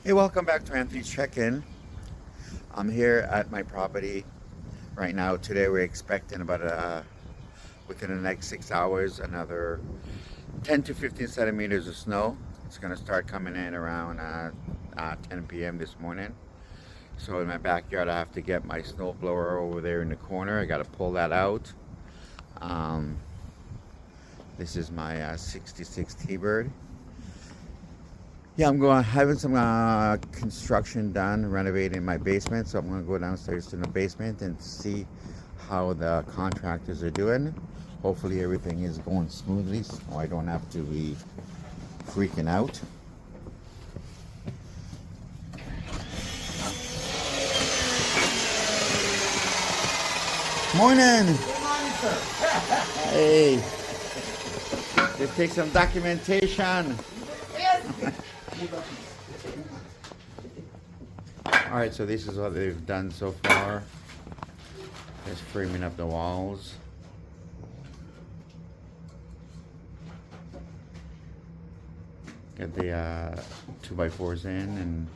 Hey, welcome back to Anthony's Check-In. I'm here at my property right now. Today we're expecting about within the next 6 hours another 10 to 15 centimeters of snow. It's going to start coming in around 10 p.m. this morning. So in my backyard I have to get my snow blower over there in the corner. I got to pull that out. Um, this is my 66 T-Bird. Yeah, I'm going having some construction done, renovating my basement. So I'm going to go downstairs to the basement and see how the contractors are doing. Hopefully everything is going smoothly, so I don't have to be freaking out. Morning. Good morning, sir. Hey, let's take some documentation. All right, so this is what they've done so far. Just framing up the walls. Got the 2x4s in and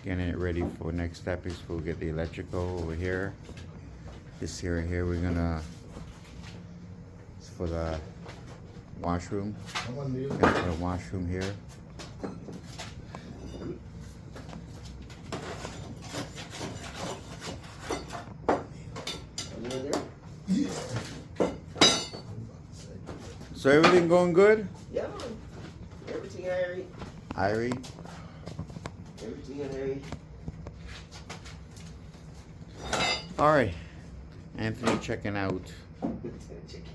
getting it ready for next step is we'll get the electrical over here. This area here we're gonna, it's for the washroom. Got the washroom here. So everything going good? Yeah, everything Irie. Irie? Everything in All right. Anthony checking out. Irie.